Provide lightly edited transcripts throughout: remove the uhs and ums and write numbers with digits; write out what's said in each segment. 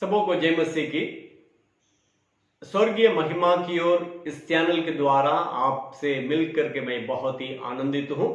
सबों को जय मसीह की। स्वर्गीय महिमा की ओर इस चैनल के द्वारा आपसे मिलकर के मैं बहुत ही आनंदित हूं।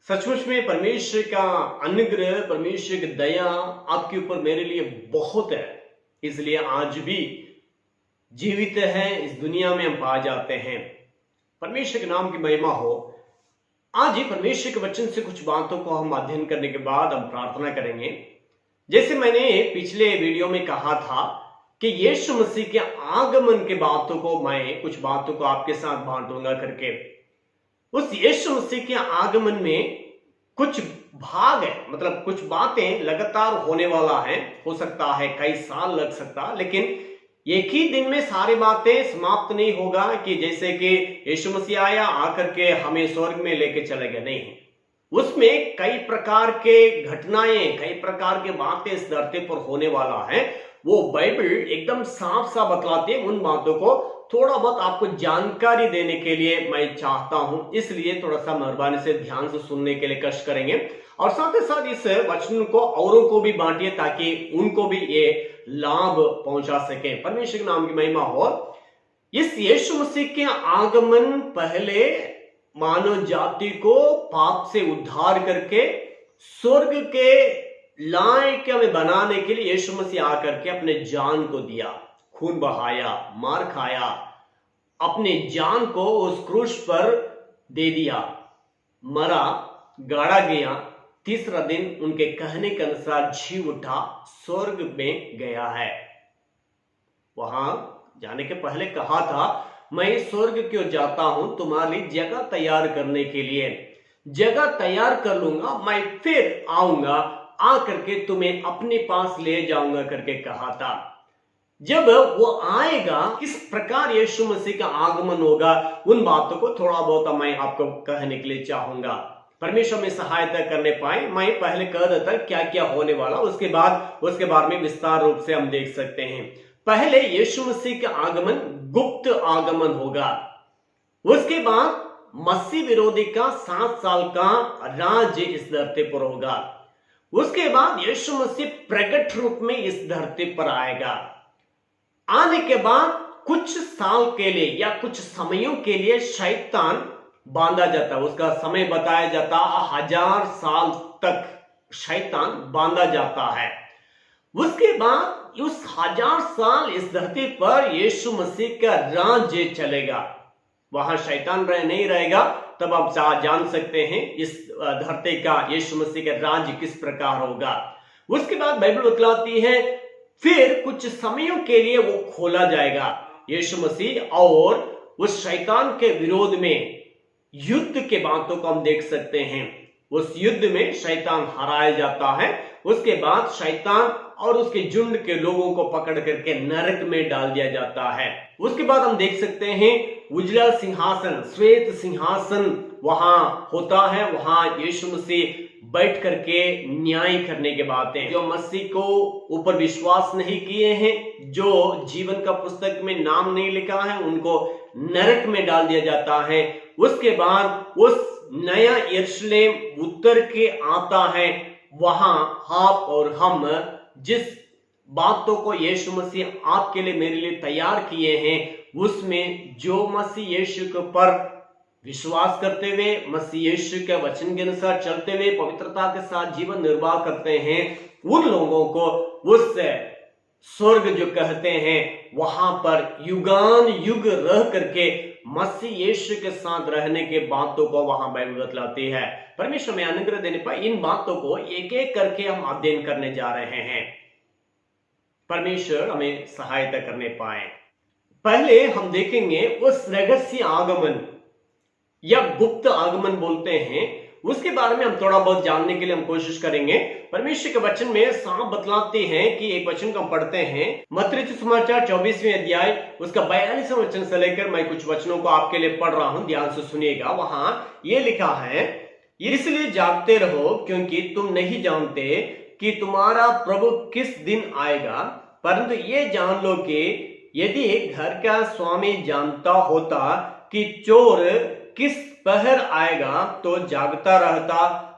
सचमुच में परमेश्वर का अनुग्रह, परमेश्वर की दया आपके ऊपर मेरे लिए बहुत है, इसलिए आज भी जीवित है इस दुनिया में हम पा जाते हैं। परमेश्वर के नाम की महिमा हो। आज ही परमेश्वर के वचन से कुछ बातों को हम अध्ययन करने के बाद हम प्रार्थना करेंगे। जैसे मैंने पिछले वीडियो में कहा था कि यीशु मसीह के आगमन के बातों को मैं कुछ बातों को आपके साथ बांटूंगा करके। उस यीशु मसीह के आगमन में कुछ भाग है, मतलब कुछ बातें लगातार होने वाला है। हो सकता है कई साल लग सकता, लेकिन एक ही दिन में सारी बातें समाप्त नहीं होगा कि जैसे कि यीशु मसीह आया, आकर के हमें स्वर्ग में लेके चले गए। नहीं, उसमें कई प्रकार के घटनाएं, कई प्रकार के बातें इस धरती पर होने वाला है। वो बाइबल एकदम साफ साफ बतलाती है। उन बातों को थोड़ा बहुत आपको जानकारी देने के लिए मैं चाहता हूं, इसलिए थोड़ा सा मेहरबानी से ध्यान से सुनने के लिए कष्ट करेंगे और साथ ही साथ इस वचन को औरों को भी बांटिए ताकि उनको भी ये लाभ पहुंचा सके। परमेश्वर के नाम की महिमा हो। इस यीशु मसीह के आगमन पहले मानव जाति को पाप से उद्धार करके स्वर्ग के लायक में बनाने के लिए यीशु मसीह आकर के अपने जान को दिया, खून बहाया, मार खाया, अपने जान को उस क्रूस पर दे दिया, मरा, गाड़ा गया, तीसरा दिन उनके कहने के अनुसार जी उठा, स्वर्ग में गया है। वहां जाने के पहले कहा था, मैं स्वर्ग क्यों जाता हूं, तुम्हारी जगह तैयार करने के लिए। जगह तैयार कर लूंगा, मैं फिर आऊंगा, आकर के तुम्हें अपने पास ले जाऊंगा करके कहा था। जब वो आएगा, किस प्रकार यीशु मसीह का आगमन होगा, उन बातों को थोड़ा बहुत मैं आपको कहने के लिए चाहूंगा। परमेश्वर में सहायता करने पाए। मैं पहले कह देता क्या क्या होने वाला, उसके बाद उसके बारे में विस्तार रूप से हम देख सकते हैं। पहले यीशु मसीह का आगमन गुप्त आगमन होगा। उसके बाद मसीह विरोधी का 7 साल का राज्य इस धरती पर होगा। उसके बाद यीशु मसीह प्रकट रूप में इस धरती पर आएगा। आने के बाद कुछ साल के लिए या कुछ समयों के लिए शैतान बांधा जाता है। उसका समय बताया जाता है 1000 साल तक शैतान बांधा जाता है। उसके बाद उस 1000 साल इस धरती पर यीशु मसीह का राज्य चलेगा। वहां शैतान नहीं रहेगा। तब आप जान सकते हैं इस धरती का यीशु मसीह का राज्य किस प्रकार होगा। उसके बाद बाइबल बतलाती है फिर कुछ समयों के लिए वो खोला जाएगा। यीशु मसीह और उस शैतान के विरोध में युद्ध के बातों को हम देख सकते हैं। उस युद्ध में शैतान हराया जाता है। उसके बाद शैतान और उसके झुंड के लोगों को पकड़ करके नरक में डाल दिया जाता है। उसके बाद हम देख सकते हैं उजला सिंहासन, श्वेत सिंहासन वहां होता है। वहां यीशु मसीह बैठ करके न्याय करने के बातें, जो मसीह को ऊपर विश्वास नहीं किए हैं, जो जीवन का पुस्तक में नाम नहीं लिखा है, उनको नरक में डाल दिया जाता है। उसके बाद उस नया यरूशलेम उतर के आता है। वहां आप और हम जिस बातों को यीशु मसीह आपके लिए, मेरे लिए तैयार किए हैं, उसमें जो मसीह यीशु के ऊपर विश्वास करते हुए, मसीह यीशु के वचन के अनुसार चलते हुए, पवित्रता के साथ जीवन निर्वाह करते हैं, उन लोगों को उस स्वर्ग जो कहते हैं, वहां पर युगान युग रह करके मसीह यीशु के साथ रहने के बातों को वहां बाइबल बतलाती है। परमेश्वर में अनुग्रह देने पर इन बातों को एक एक करके हम अध्ययन करने जा रहे हैं। परमेश्वर हमें सहायता करने पाए। पहले हम देखेंगे उस रहस्य आगमन या गुप्त आगमन बोलते हैं, उसके बारे में हम थोड़ा बहुत जानने के लिए हम कोशिश करेंगे। परमेश्वर के वचन में साफ बतलाते हैं कि एक वचन को हम पढ़ते हैं, मत्ती सुसमाचार 24वें अध्याय उसका 42वां वचन से लेकर मैं कुछ वचनों को आपके लिए पढ़ रहा हूं, ध्यान से सुनिएगा। वहां ये लिखा है, इसलिए जागते रहो क्योंकि तुम नहीं जानते कि तुम्हारा प्रभु किस दिन आएगा। परंतु ये जान लो कि यदि घर का स्वामी जानता होता कि चोर किस पहर आएगा तो जागता रहता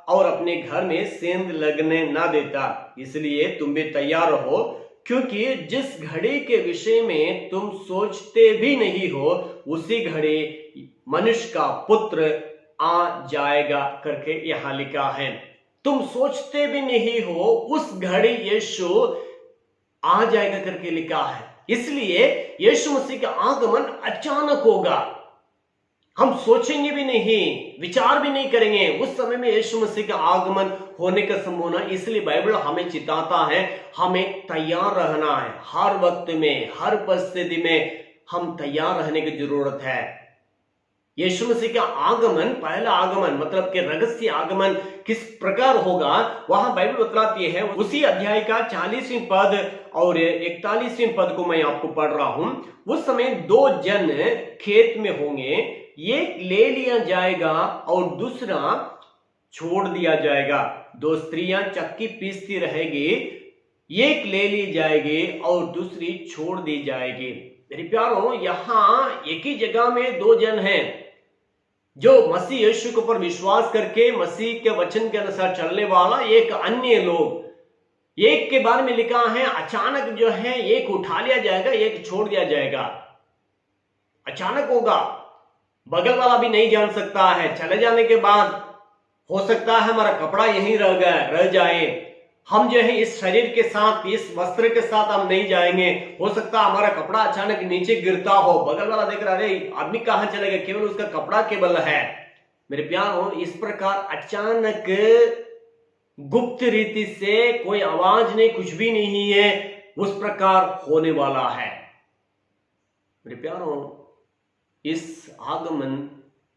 और अपने घर में सेंध लगने ना देता। इसलिए तुम भी तैयार रहो क्योंकि जिस घड़ी के विषय में तुम सोचते भी नहीं हो उसी घड़ी मनुष्य का पुत्र आ जाएगा करके यहां लिखा है। तुम सोचते भी नहीं हो उस घड़ी यीशु आ जाएगा करके लिखा है। इसलिए यीशु मसीह का आगमन अचानक होगा। हम सोचेंगे भी नहीं, विचार भी नहीं करेंगे उस समय में यीशु मसीह का आगमन होने का संभावना। इसलिए बाइबल हमें चिताता है, हमें तैयार रहना है। हर वक्त में, हर परिस्थिति में हम तैयार रहने की जरूरत है। यीशु मसीह का आगमन, पहला आगमन मतलब कि रहस्य आगमन किस प्रकार होगा वहां बाइबल बतलाती है। उसी अध्याय का 40वें पद और 41वें पद को मैं आपको पढ़ रहा हूं। उस समय दो जन खेत में होंगे, एक ले लिया जाएगा और दूसरा छोड़ दिया जाएगा। दो स्त्रियां चक्की पीसती रहेगी, एक ले ली जाएगी और दूसरी छोड़ दी जाएगी। मेरे प्यारों, यहां एक ही जगह में दो जन हैं जो मसीह यीशु के ऊपर विश्वास करके मसीह के वचन के अनुसार चलने वाला, एक अन्य लोग। एक के बारे में लिखा है अचानक जो है एक उठा लिया जाएगा, एक छोड़ दिया जाएगा। अचानक होगा, बगल वाला भी नहीं जान सकता है। चले जाने के बाद हो सकता है हमारा कपड़ा यहीं रह जाए। हम जो है इस शरीर के साथ, इस वस्त्र के साथ हम नहीं जाएंगे। हो सकता है हमारा कपड़ा अचानक नीचे गिरता हो, बगल वाला देख रहा है आदमी कहां चले गया, केवल उसका कपड़ा केवल है। मेरे प्यारों, इस प्रकार अचानक गुप्त रीति से कोई आवाज नहीं, कुछ भी नहीं है, उस प्रकार होने वाला है। मेरे प्यारों, इस आगमन,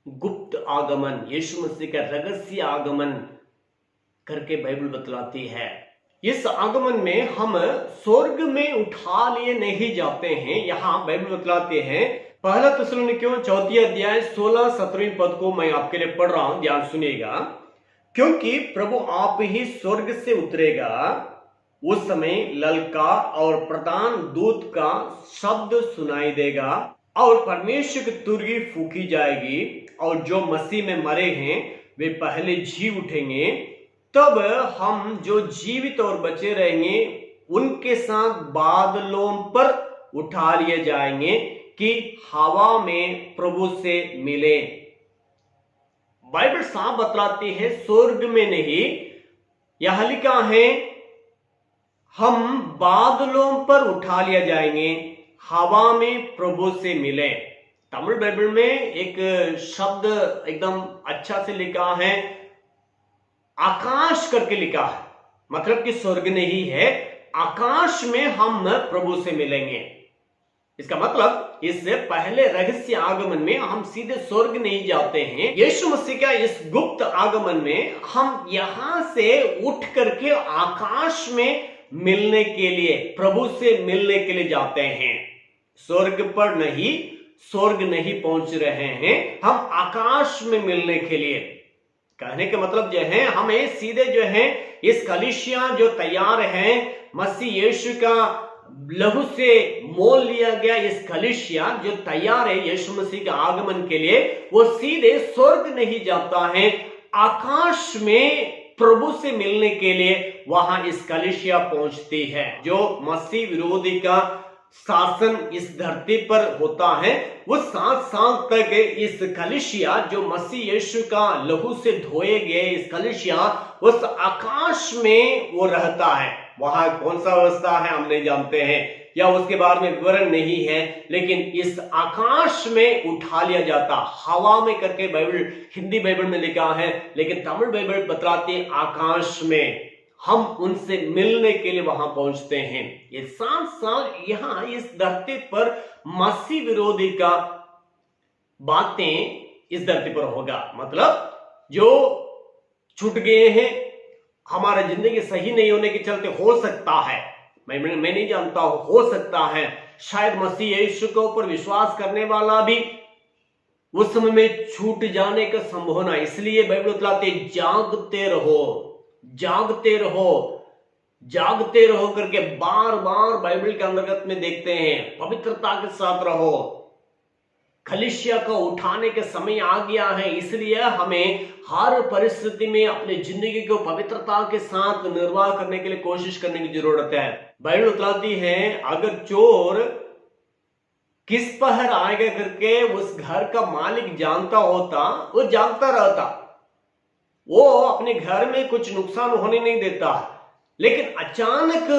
गुप्त आगमन, यीशु मसीह का रहस्य आगमन करके बाइबल बतलाती है। इस आगमन में हम स्वर्ग में उठा लिए नहीं जाते हैं। यहां बाइबल बतलाते हैं, पहला थिस्सलुनीकियों 4 अध्याय 16-17 पद को मैं आपके लिए पढ़ रहा हूं, ध्यान सुनिएगा। क्योंकि प्रभु आप ही स्वर्ग से उतरेगा, उस समय ललकार और प्रधान दूत का शब्द सुनाई देगा और परमेश्वर की तुरही फूकी जाएगी और जो मसीह में मरे हैं वे पहले जी उठेंगे। तब हम जो जीवित और बचे रहेंगे उनके साथ बादलों पर उठा लिए जाएंगे कि हवा में प्रभु से मिले। बाइबल साफ बतलाती है स्वर्ग में नहीं, यह लिखा है हम बादलों पर उठा लिया जाएंगे, हवा में प्रभु से मिले। तमिल बाइबल में एक शब्द एकदम अच्छा से लिखा है, आकाश करके लिखा है। मतलब कि स्वर्ग नहीं है, आकाश में हम प्रभु से मिलेंगे। इसका मतलब इससे पहले रहस्य आगमन में हम सीधे स्वर्ग नहीं जाते हैं। यीशु मसीह का इस गुप्त आगमन में हम यहां से उठ करके आकाश में मिलने के लिए, प्रभु से मिलने के लिए जाते हैं। स्वर्ग पर नहीं, स्वर्ग नहीं पहुंच रहे हैं, हम आकाश में मिलने के लिए। कहने का मतलब जो है, हमें सीधे जो है इस कलीसिया जो तैयार है, मसीह यीशु का लहू से मोल लिया गया इस कलीसिया जो तैयार है यीशु मसीह के आगमन के लिए, वो सीधे स्वर्ग नहीं जाता है, आकाश में प्रभु से मिलने के लिए वहां इस कलीसिया पहुंचती है। जो मसीह विरोधी का शासन इस धरती पर होता है, वो 7 साल तक इस कलीसिया जो मसीह यीशु का लहू से धोए गए इस कलीसिया उस आकाश में वो रहता है। वहां कौन सा व्यवस्था है हम नहीं जानते हैं या उसके बारे में विवरण नहीं है, लेकिन इस आकाश में उठा लिया जाता, हवा में करके बाइबल, हिंदी बाइबल में लिखा है, लेकिन तमिल बाइबल बतलाती आकाश में हम उनसे मिलने के लिए वहां पहुंचते हैं। ये 7 साल यहां इस धरती पर मसीह विरोधी का बातें इस धरती पर होगा। मतलब जो छूट गए हैं, हमारा जिंदगी सही नहीं होने के चलते, हो सकता है, मैं नहीं जानता हूं, हो सकता है शायद मसीह यीशु के ऊपर विश्वास करने वाला भी उस समय में छूट जाने का संभावना। इसलिए बाइबल बतलाती है जागते रहो, जागते रहो, जागते रहो करके बार बार बाइबल के अंतर्गत में देखते हैं। पवित्रता के साथ रहो, कलीसिया को उठाने के समय आ गया है, इसलिए हमें हर परिस्थिति में अपनी जिंदगी को पवित्रता के साथ निर्वाह करने के लिए कोशिश करने की जरूरत है। बाइबल बतलाती है अगर चोर किस पहर आएगा करके उस घर का मालिक जानता होता, वो जानता रहता, वो अपने घर में कुछ नुकसान होने नहीं देता। लेकिन अचानक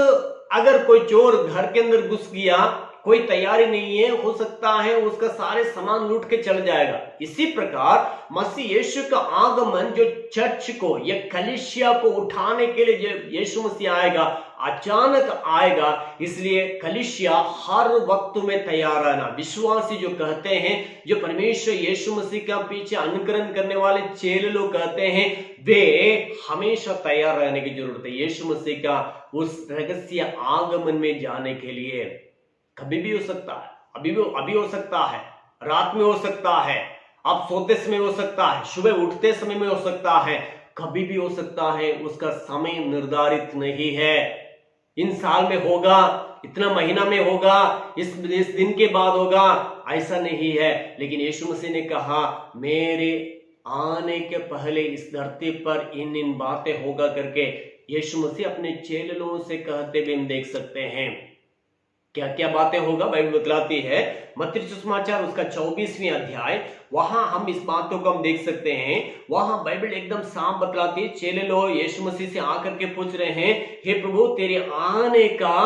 अगर कोई चोर घर के अंदर घुस गया, कोई तैयारी नहीं है, हो सकता है उसका सारे सामान लूट के चल जाएगा। इसी प्रकार मसीह यीशु का आगमन जो चर्च को या कलीसिया को उठाने के लिए जो यीशु मसीह आएगा, अचानक आएगा। इसलिए कलीसिया हर वक्त में तैयार रहना। विश्वासी जो कहते हैं, जो परमेश्वर यीशु मसीह का पीछे अनुकरण करने वाले चेले लोग कहते हैं, वे हमेशा तैयार रहने की जरूरत है यीशु मसीह का उस रहस्य आगमन में जाने के लिए। कभी भी हो सकता है, अभी हो सकता है, रात में हो सकता है, आप सोते समय हो सकता है, सुबह उठते समय में हो सकता है, कभी भी हो सकता है। उसका समय निर्धारित नहीं है। इन साल में होगा, इतना महीना में होगा, इस दिन के बाद होगा, ऐसा नहीं है। लेकिन यीशु मसीह ने कहा मेरे आने के पहले इस धरती पर इन बातें होगा करके यीशु मसीह अपने चेलों से कहते हुए हम देख सकते हैं। क्या क्या बातें होगा बाइबल बतलाती है। मत्ती सुसमाचार उसका 24वें अध्याय, वहां हम इस बातों को हम देख सकते हैं। वहां बाइबल एकदम साफ बतलाती है। चेले लोग यीशु मसीह से आकर के पूछ रहे हैं, हे प्रभु तेरे आने का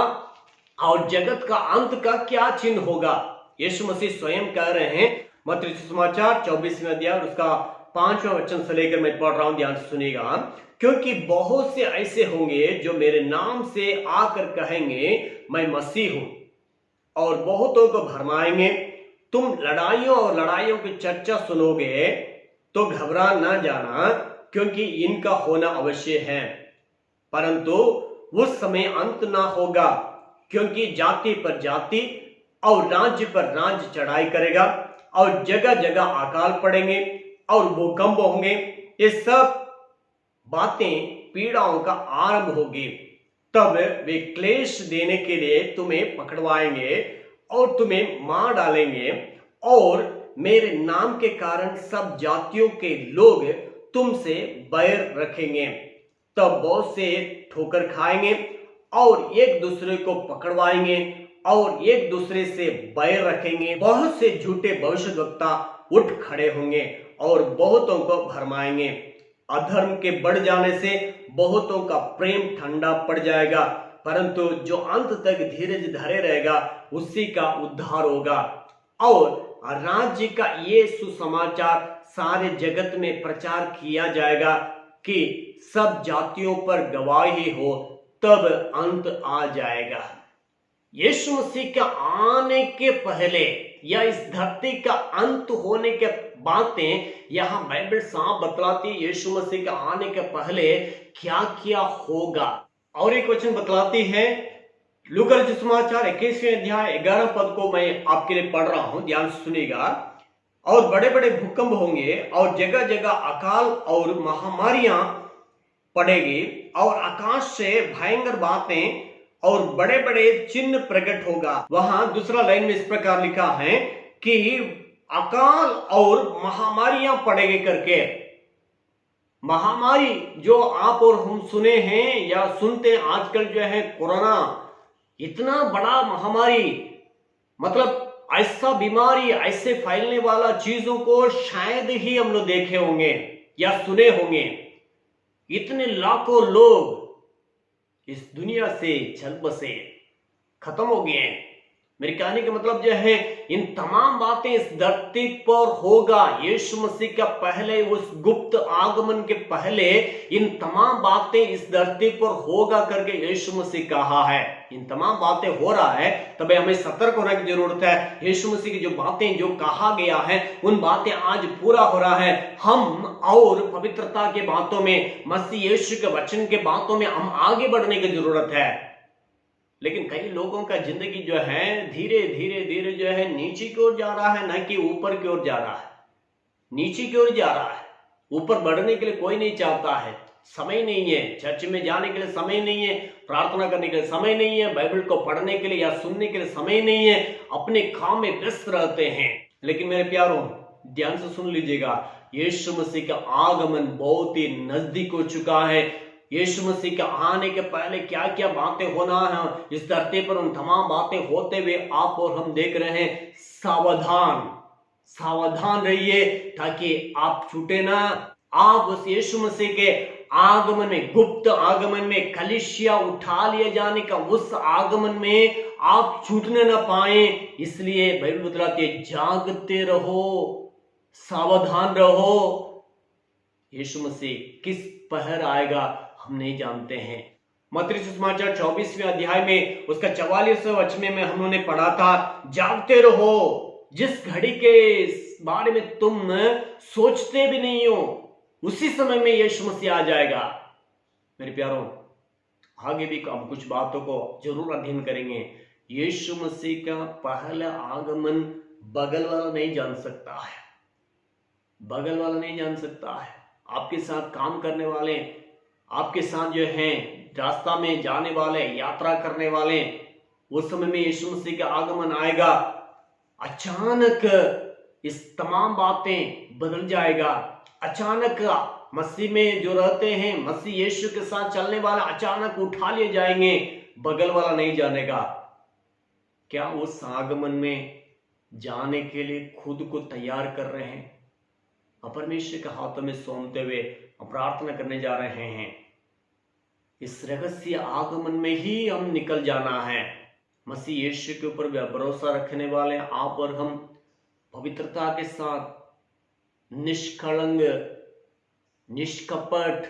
और जगत का अंत का क्या चिन्ह होगा। यीशु मसीह स्वयं कह रहे हैं, मत्ती सुसमाचार 24वें अध्याय उसका 5वां वचन से लेकर मैं पढ़ रहा हूं, ध्यान से सुनिएगा। क्योंकि बहुत से ऐसे होंगे जो मेरे नाम से आकर कहेंगे मैं मसीह हूं, और बहुतों को भरमाएंगे। तुम लड़ाइयों और लड़ाइयों की चर्चा सुनोगे तो घबरा ना जाना, क्योंकि इनका होना अवश्य है, परंतु उस समय अंत ना होगा। क्योंकि जाति पर जाति और राज्य पर राज्य चढ़ाई करेगा, और जगह जगह अकाल पड़ेंगे और भूकंप होंगे। ये सब बातें पीड़ाओं का आरंभ होगी। तब वे क्लेश देने के लिए तुम्हें पकड़वाएंगे और तुम्हें मार डालेंगे, और मेरे नाम के कारण सब जातियों के लोग तुमसे बैर रखेंगे। तब बहुत से ठोकर खाएंगे और एक दूसरे को पकड़वाएंगे और एक दूसरे से बैर रखेंगे। बहुत से झूठे भविष्यद्वक्ता उठ खड़े होंगे और बहुतों को भरमाएंगे। अधर्म के बढ़ जाने से बहुतों का प्रेम ठंडा पड़ जाएगा, परंतु जो अंत तक धीरज धरे रहेगा उसी का उद्धार होगा। और राज्य का ये सुसमाचार सारे जगत में प्रचार किया जाएगा कि सब जातियों पर गवाही हो, तब अंत आ जाएगा। यीशु मसीह के आने के पहले या इस धरती का अंत होने के बातें यहां बाइबल साफ बतलाती है। यीशु मसीह के आने के पहले क्या क्या होगा। और एक वचन बतलाती है, लूका रचित सुसमाचार 21वें अध्याय 11 पद को मैं आपके लिए पढ़ रहा हूं, ध्यान से सुनिएगा। और बड़े बड़े भूकंप होंगे और जगह जगह अकाल और महामारियां पड़ेगी, और आकाश से भयंकर बातें और बड़े बड़े चिन्ह प्रकट होगा। वहां दूसरा लाइन में इस प्रकार लिखा है कि अकाल और महामारियां पड़ेगी करके। महामारी जो आप और हम सुने हैं या सुनते हैं आजकल जो है कोरोना, इतना बड़ा महामारी, मतलब ऐसा बीमारी, ऐसे फैलने वाला चीजों को शायद ही हम लोग देखे होंगे या सुने होंगे। इतने लाखों लोग इस दुनिया से चल बसे, खत्म हो गए हैं। मेरे कहने का मतलब जो है, इन तमाम बातें इस धरती पर होगा। यीशु मसीह का पहले, उस गुप्त आगमन के पहले इन तमाम बातें इस धरती पर होगा करके यीशु मसीह कहा है। इन तमाम बातें हो रहा है, तब हमें सतर्क होने की जरूरत है। यीशु मसीह की जो बातें जो कहा गया है, उन बातें आज पूरा हो रहा है। हम और पवित्रता के बातों में, मसीह यीशु के वचन के बातों में हम आगे बढ़ने की जरूरत है। लेकिन कई लोगों का जिंदगी जो है धीरे धीरे धीरे जो है नीचे की ओर जा रहा है, न कि ऊपर की ओर जा रहा है। नीचे की ओर जा रहा है। ऊपर बढ़ने के लिए कोई नहीं चाहता है। समय नहीं है, चर्च में जाने के लिए समय नहीं है, प्रार्थना करने के लिए समय नहीं है, बाइबल को पढ़ने के लिए या सुनने के लिए समय नहीं है, अपने काम में व्यस्त रहते हैं। लेकिन मेरे प्यारों, ध्यान से सुन लीजिएगा, यीशु मसीह का आगमन बहुत ही नजदीक हो चुका है। यीशु मसीह के आने के पहले क्या क्या बातें होना है इस धरती पर, उन तमाम बातें होते हुए आप और हम देख रहे हैं। सावधान सावधान रहिए ताकि आप छूटे ना। आप उस यीशु मसीह के आगमन में, गुप्त आगमन में, कलीसिया उठा लिए जाने का उस आगमन में आप छूटने ना पाए। इसलिए बाइबल बतलाती है, जागते रहो, सावधान रहो। यीशु मसीह किस पहर आएगा हम नहीं जानते हैं। मत्ती सुसमाचार 24वें अध्याय में उसका 44वें वचन में हमने पढ़ा था, जागते रहो, जिस घड़ी के बारे में तुम सोचते भी नहीं हो उसी समय में यीशु मसीह आ जाएगा। मेरे प्यारों, आगे भी हम कुछ बातों को जरूर अध्ययन करेंगे। यीशु मसीह का पहला आगमन बगल वाला नहीं जान सकता है, बगल वाला नहीं जान सकता है। आपके साथ काम करने वाले, आपके साथ जो हैं रास्ता में जाने वाले, यात्रा करने वाले, उस समय में यीशु मसीह का आगमन आएगा। अचानक इस तमाम बातें बदल जाएगा। अचानक मसीह में जो रहते हैं, मसीह यीशु के साथ चलने वाले अचानक उठा लिए जाएंगे, बगल वाला नहीं जानेगा। क्या उस आगमन में जाने के लिए खुद को तैयार कर रहे हैं? परमेश्वर के हाथों में सौंपते हुए प्रार्थना करने जा रहे हैं। इस रहस्य आगमन में ही हम निकल जाना है। मसीह यीशु के ऊपर भरोसा रखने वाले आप और हम पवित्रता के साथ, निष्कलंक, निष्कपट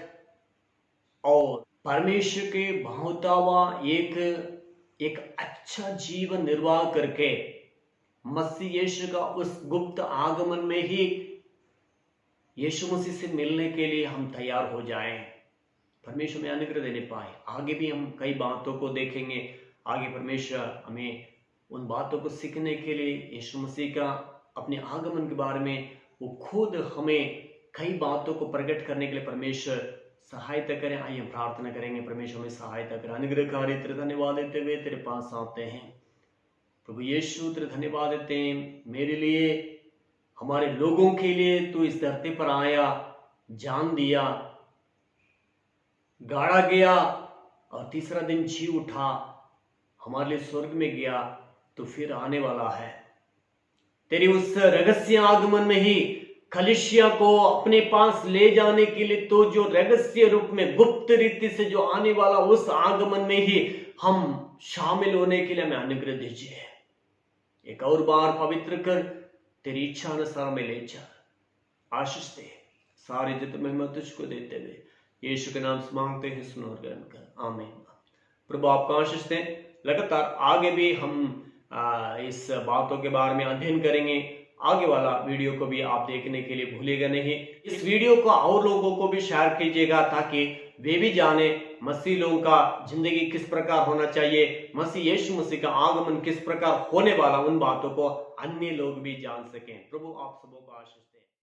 और परमेश्वर के भावता हुआ एक अच्छा जीवन निर्वाह करके मसीह यीशु का उस गुप्त आगमन में ही यीशु मसीह से मिलने के लिए हम तैयार हो जाएं। परमेश्वर में अनुग्रह देने पाए। आगे भी हम कई बातों को देखेंगे। आगे परमेश्वर हमें उन बातों को सीखने के लिए, यीशु मसीह का अपने आगमन के बारे में वो खुद हमें कई बातों को प्रकट करने के लिए परमेश्वर सहायता करें। आइए हम प्रार्थना करेंगे। परमेश्वर में सहायता करें। अनुग्रहकारी तेरे धन्यवाद देते हुए तेरे पास आते हैं। प्रभु यीशु तेरे धन्यवाद देते हैं, मेरे लिए, हमारे लोगों के लिए तू इस धरती पर आया, जान दिया, गाड़ा गया और तीसरा दिन जी उठा, हमारे लिए स्वर्ग में गया, तो फिर आने वाला है। तेरी उस रहस्य आगमन में ही कलीसिया को अपने पास ले जाने के लिए तो जो रहस्य रूप में, गुप्त रीति से जो आने वाला, उस आगमन में ही हम शामिल होने के लिए हमें अनुग्रह दीजिए। एक और बार पवित्र कर, तेरी इच्छा अनुसार में ले जा, आशीष दे। सारी जित महिमा तुझको देते हुए यीशु के नाम से मांगते हैं, सुनो और ग्रहण कर, आमीन। प्रभु आपका आशीष दें। लगातार आगे भी हम इस बातों के बारे में अध्ययन करेंगे। आगे वाला वीडियो को भी आप देखने के लिए भूलिएगा नहीं। इस वीडियो को और लोगों को भी शेयर कीजिएगा ताकि वे भी जाने मसीह लोगों का जिंदगी किस प्रकार होना चाहिए, मसीह यीशु मसीह का आगमन किस प्रकार होने वाला, उन बातों को अन्य लोग भी जान सकें। प्रभु आप सबों को आशीष दे।